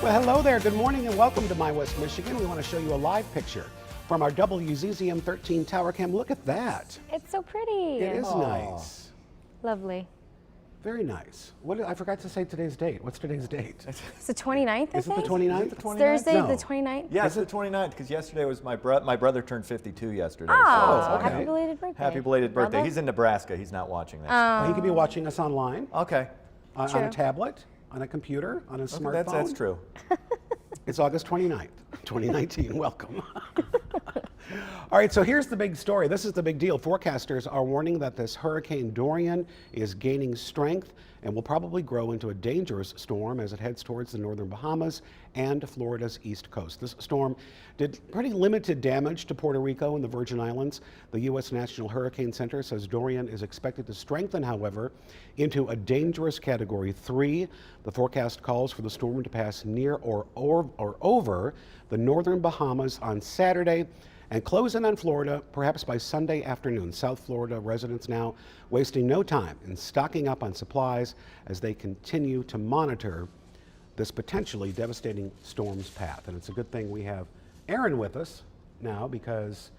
Well, hello there. Good morning and welcome to My West Michigan. We want to show you a live picture from our WZZM 13 tower cam. Look at that. It's so pretty. It is nice. Lovely. Very nice. I forgot to say today's date. What's today's date? It's the 29th, I think? Is it the 29th? It's Thursday, No. the 29th? Yeah, it's the 29th, because yesterday was my brother turned 52 yesterday. Oh, okay. happy belated birthday. Happy belated birthday. Brother? He's in Nebraska. He's not watching this. Well, he could be watching us online, Okay. on True. a tablet, on a computer, on a smartphone. That's true. It's August 29th, 2019. Welcome. All right, so here's the big story. This is the big deal. Forecasters are warning that this Hurricane Dorian is gaining strength and will probably grow into a dangerous storm as it heads towards the northern Bahamas and Florida's east coast. This storm did pretty limited damage to Puerto Rico and the Virgin Islands. The U.S. National Hurricane Center says Dorian is expected to strengthen, however, into a dangerous Category 3. The forecast calls for the storm to pass near or over the northern Bahamas on Saturday and close in on Florida perhaps by Sunday afternoon. South Florida residents now wasting no time in stocking up on supplies as they continue to monitor this potentially devastating storm's path. And it's a good thing we have Aaron with us now, because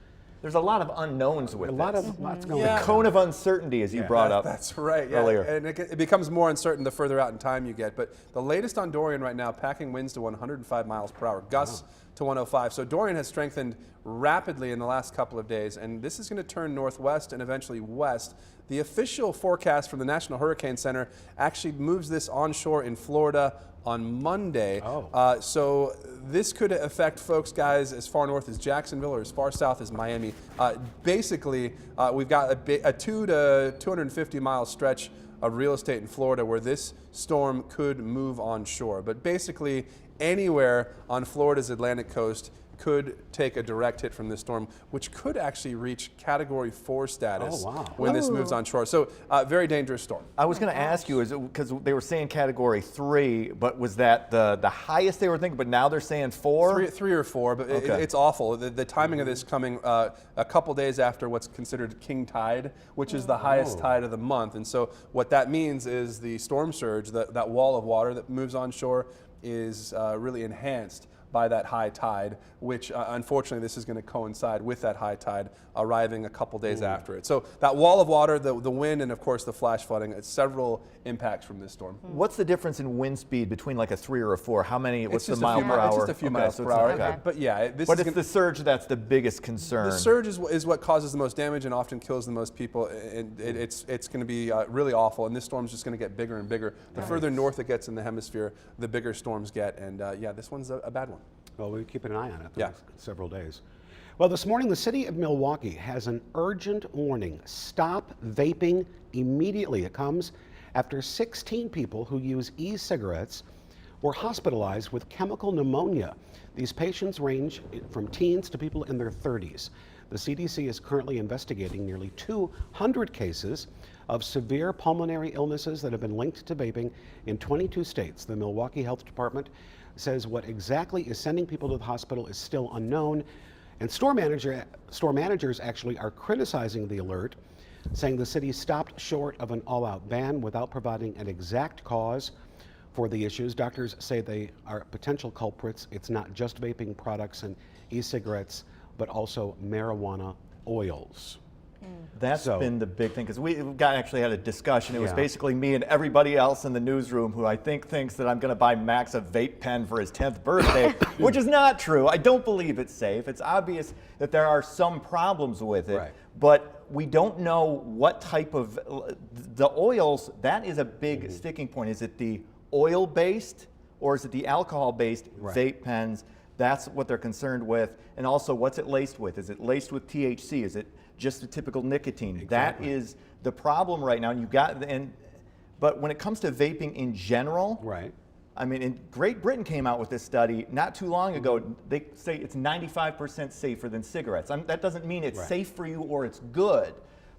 There's a lot of unknowns with lots this. going The on. cone of uncertainty, as you brought up. That's right, yeah. earlier. And it becomes more uncertain the further out in time you get. But the latest on Dorian right now, packing winds to 105 miles per hour, gusts to 105. So Dorian has strengthened rapidly in the last couple of days, and this is going to turn northwest and eventually west. The official forecast from the National Hurricane Center actually moves this onshore in Florida on Monday. So this could affect folks, guys, as far north as Jacksonville or as far south as Miami. Basically, we've got a 2 to 250 mile stretch of real estate in Florida where this storm could move onshore. But basically, anywhere on Florida's Atlantic coast could take a direct hit from this storm, which could actually reach Category 4 status when this moves onshore. So very dangerous storm. I was going to ask you, is it because they were saying Category 3, but was that the highest they were thinking, but now they're saying 4? Three or 4, but it's awful. The timing of this coming a couple days after what's considered king tide, which is the highest tide of the month. And so what that means is the storm surge, that wall of water that moves onshore, is really enhanced by that high tide, which unfortunately this is going to coincide with that high tide arriving a couple days after it. So that wall of water, the wind, and of course the flash flooding, several impacts from this storm. What's the difference in wind speed between like a 3 or a 4? How many, what's the mile per hour? It's just a few miles per hour. But yeah, But it's the surge that's the biggest concern. The surge is what causes the most damage and often kills the most people. And it's going to be really awful, and this storm's just going to get bigger and bigger. The further north it gets in the hemisphere, the bigger storms get, and yeah, this one's a bad one. Well, we're keeping an eye on it the next several days. Well, this morning, the city of Milwaukee has an urgent warning. Stop vaping immediately. It comes after 16 people who use e-cigarettes were hospitalized with chemical pneumonia. These patients range from teens to people in their 30s. The CDC is currently investigating nearly 200 cases of severe pulmonary illnesses that have been linked to vaping in 22 states. The Milwaukee Health Department says what exactly is sending people to the hospital is still unknown. And store managers actually are criticizing the alert, saying the city stopped short of an all-out ban without providing an exact cause for the issues. Doctors say they are potential culprits. It's not just vaping products and e-cigarettes, but also marijuana oils. That's been the big thing, because we actually had a discussion. It was basically me and everybody else in the newsroom who I think thinks that I'm going to buy Max a vape pen for his 10th birthday, which is not true. I don't believe it's safe. It's obvious that there are some problems with it, but we don't know what type of, the oils, that is a big sticking point. Is it the oil-based or is it the alcohol-based vape pens? That's what they're concerned with. And also, what's it laced with? Is it laced with THC? Is it just the typical nicotine? That is the problem right now. And but when it comes to vaping in general, I mean, Great Britain came out with this study not too long ago. They say it's 95% safer than cigarettes. That doesn't mean it's safe for you or it's good,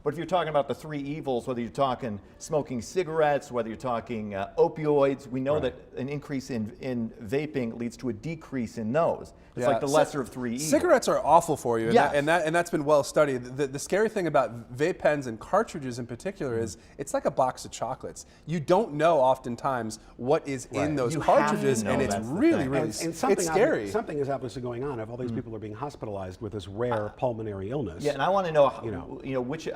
But if you're talking about the three evils, whether you're talking smoking cigarettes, whether you're talking opioids, we know that an increase in vaping leads to a decrease in those. It's like the lesser of three evils. Cigarettes are awful for you, and, Yes. that's been well studied. The scary thing about vape pens and cartridges in particular is it's like a box of chocolates. You don't know oftentimes what is in those You have to cartridges, know, and it's that's the really, thing. really And something it's scary. Something is obviously going on if all these people are being hospitalized with this rare pulmonary illness. Yeah, and I want to know,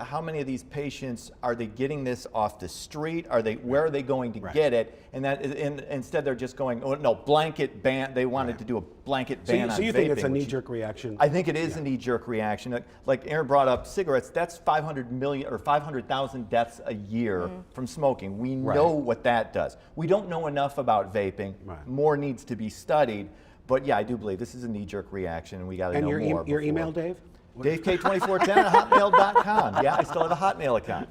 how many of these patients are they getting this off the street? Where are they going to get it? And instead they're just going, oh no, blanket ban. They wanted to do a blanket ban on So you vaping, think it's a which knee-jerk reaction? I think it is a knee-jerk reaction. Like Aaron brought up cigarettes, that's 500 million or 500,000 deaths a year from smoking. We know what that does. We don't know enough about vaping. Right. More needs to be studied. But yeah, I do believe this is a knee-jerk reaction, and we got to know more. Your email, Dave? DaveK2410@hotmail.com. Yeah, I still have a Hotmail account.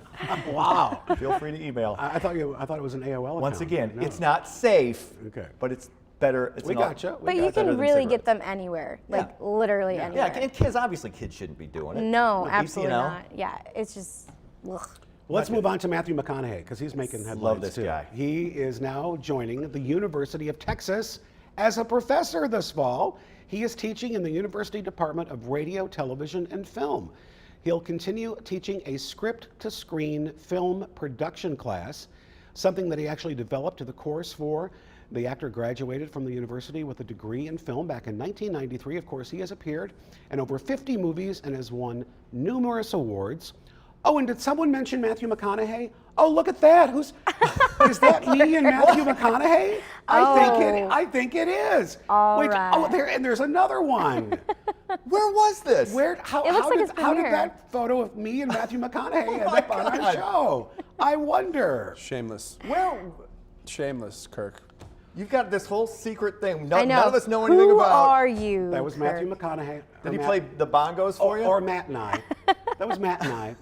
Wow. Feel free to email. I thought it was an AOL account. Once again, No. it's not safe, Okay. but it's better. It's We gotcha. But you better can than really get cigarettes. them anywhere, like literally anywhere. Yeah, and kids shouldn't be doing it. No, But absolutely you know, not. Yeah, it's just, ugh. Well, let's move on to Matthew McConaughey because he's making headlines Love this too. guy. He is now joining the University of Texas as a professor this fall. He is teaching in the University Department of Radio, Television, and Film. He'll continue teaching a script-to-screen film production class, something that he actually developed the course for. The actor graduated from the university with a degree in film back in 1993. Of course, he has appeared in over 50 movies and has won numerous awards. Oh, and did someone mention Matthew McConaughey? Oh, look at that. Is that me and Matthew McConaughey? I think it is. All Wait, right. there's another one. Where was this? How It looks like it's how did premiere. that photo of me and Matthew McConaughey end up on our show? I wonder. Shameless. Well, Shameless, Kirk. you've got this whole secret thing. I know. None of us know anything Who about. are you? That was Matthew Kirk? McConaughey. Did he play the bongos for you? Or Matt and I. That was Matt and I.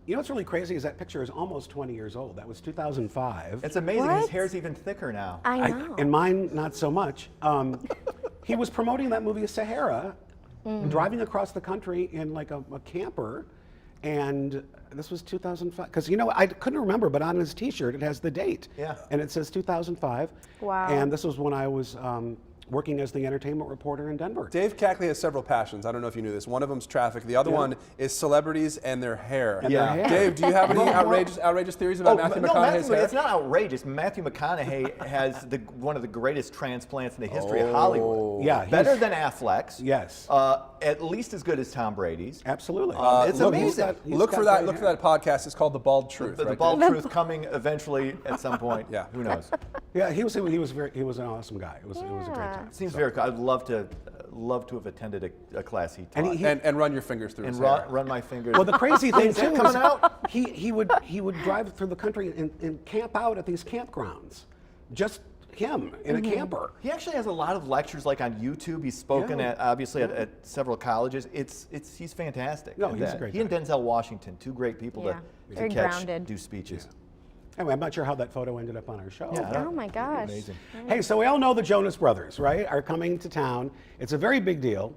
You know what's really crazy is that picture is almost 20 years old. That was 2005. It's amazing. What? His hair's even thicker now. I know. And mine, not so much. He was promoting that movie Sahara, driving across the country in like a camper, and this was 2005. Because I couldn't remember, but on his T-shirt it has the date. Yeah. And it says 2005. Wow. And this was when I was working as the entertainment reporter in Denver. Dave Cackley has several passions. I don't know if you knew this. One of them's traffic. The other one is celebrities and their hair. And their hair. Dave, do you have any outrageous theories about Matthew McConaughey's hair? It's not outrageous. Matthew McConaughey has one of the greatest transplants in the history of Hollywood. Yeah, better he's- than Affleck's. Yes. At least as good as Tom Brady's. Absolutely. It's Look, amazing. Look for that podcast. It's called The Bald Truth. The right, bald Dave? truth coming eventually at some point. Yeah. Who knows? Yeah, he was an awesome guy. It was a great time. Seems very cool. I'd love to have attended a class he taught. And he- And run your fingers through and his hair. run my fingers. Well, the crazy thing Is that too coming is out? he would drive through the country and camp out at these campgrounds, just him in a camper. He actually has a lot of lectures like on YouTube. He's spoken Yeah. at several colleges. He's fantastic. No, at he's a that. great He and guy. Denzel Washington, two great people Yeah. to Very catch, grounded. do speeches. Anyway, I'm not sure how that photo ended up on our show. Yeah, I don't- Oh my gosh. Amazing. Hey, so we all know the Jonas Brothers, right? Are coming to town. It's a very big deal.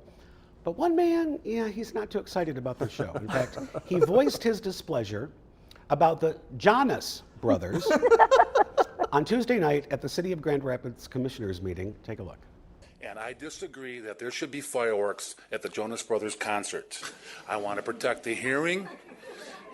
But one man, he's not too excited about the show. In fact, he voiced his displeasure about the Jonas Brothers on Tuesday night at the City of Grand Rapids Commissioners meeting. Take a look. And I disagree that there should be fireworks at the Jonas Brothers concert. I want to protect the hearing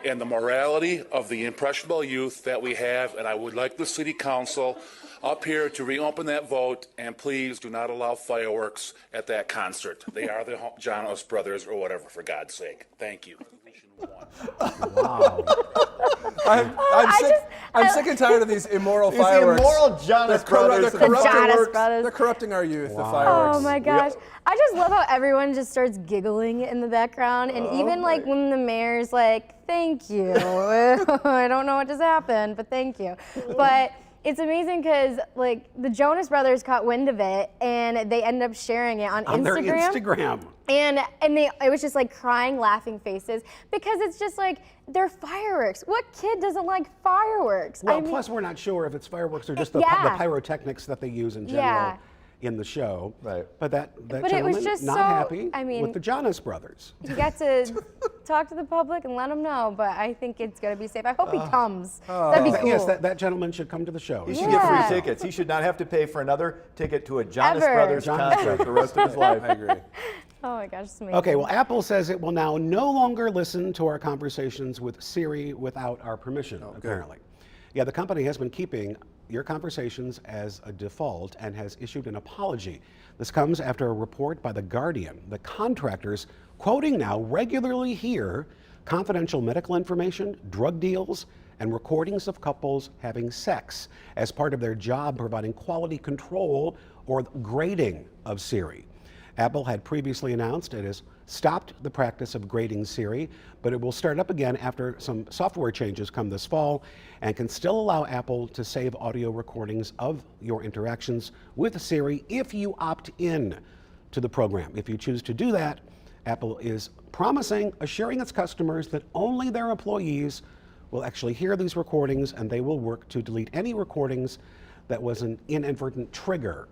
and the morality of the impressionable youth that we have, and I would like the city council up here to reopen that vote, and please do not allow fireworks at that concert. They are the Jonas Brothers or whatever, for God's sake. Thank you. Wow. I'm sick and tired of these immoral These fireworks. immoral Jonas Brothers. The Jonas Brothers. They're corrupting our youth, the Wow. fireworks. Oh my gosh. I just love how everyone just starts giggling in the background. And even like when the mayor's like, thank you. I don't know what just happened, but thank you. But it's amazing because like the Jonas Brothers caught wind of it and they ended up sharing it on On their Instagram. And it was just like crying, laughing faces because it's just like they're fireworks. What kid doesn't like fireworks? Well, I mean, plus we're not sure if it's fireworks or just the Yeah. pyrotechnics that they use in general. Yeah. in the show. Right. But that But it was gentleman just not so- happy I mean- with the Jonas Brothers. You got to talk to the public and let them know, but I think it's going to be safe. I hope he comes. That'd be cool. Yes, that gentleman should come to the show. He should get Yeah. free tickets. He should not have to pay for another ticket to a Jonas Ever. Brothers Jonas concert the rest of his life. I agree. Oh my gosh, it's amazing. Okay, well, Apple says it will now no longer listen to our conversations with Siri without our permission, apparently. Yeah, the company has been keeping your conversations as a default and has issued an apology. This comes after a report by The Guardian. The contractors, quoting now, regularly hear confidential medical information, drug deals, and recordings of couples having sex as part of their job providing quality control or grading of Siri. Apple had previously announced it has stopped the practice of grading Siri, but it will start up again after some software changes come this fall and can still allow Apple to save audio recordings of your interactions with Siri if you opt in to the program. If you choose to do that, Apple is assuring its customers that only their employees will actually hear these recordings and they will work to delete any recordings that was an inadvertent trigger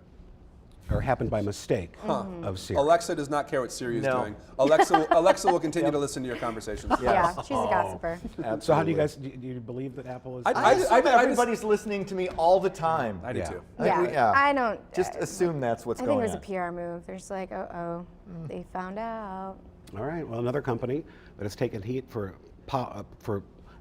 or happened by mistake of Siri. Alexa does not care what Siri is No. doing. Alexa will continue to listen to your conversations. Yeah, she's a gossiper. So how do you guys, do you believe that Apple is? I assume everybody's listening to me all the time. I do Yeah. too. I don't. Just assume that's what's I think going it was on. a PR move. They're just like, they found out. All right, well, another company that has taken heat for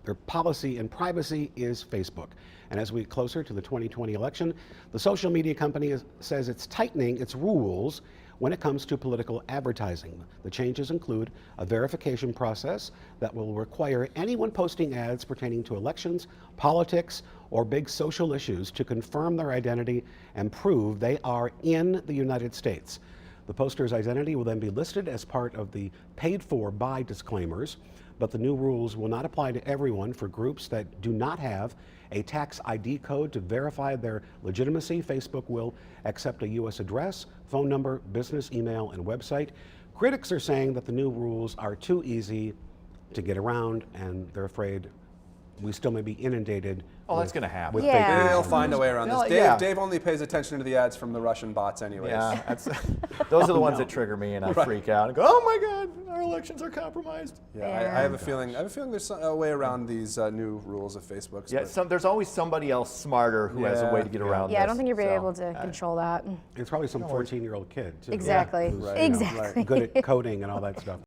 their policy in privacy is Facebook. And as we get closer to the 2020 election, the social media company says it's tightening its rules when it comes to political advertising. The changes include a verification process that will require anyone posting ads pertaining to elections, politics, or big social issues to confirm their identity and prove they are in the United States. The poster's identity will then be listed as part of the paid for by disclaimers, but the new rules will not apply to everyone. For groups that do not have a tax ID code to verify their legitimacy, Facebook will accept a U.S. address, phone number, business email, and website. Critics are saying that the new rules are too easy to get around, and they're afraid we still may be inundated. Oh, that's going to happen. with Yeah. fake They'll news. find a way around this. Well, Dave, yeah. Dave only pays attention to the ads from the Russian bots anyways. Yeah, those are the ones that trigger me, and I freak out and go, "Oh my God, our elections are compromised." Yeah, Yeah. I have a feeling. there's a way around these new rules of Facebook's. Yeah, but- there's always somebody else smarter who has a way to get around Yeah, I this, don't think you'll be so. able to control that. It's probably some 14-year-old kid, too. Exactly. who's, Right. Exactly. good at coding and all that stuff.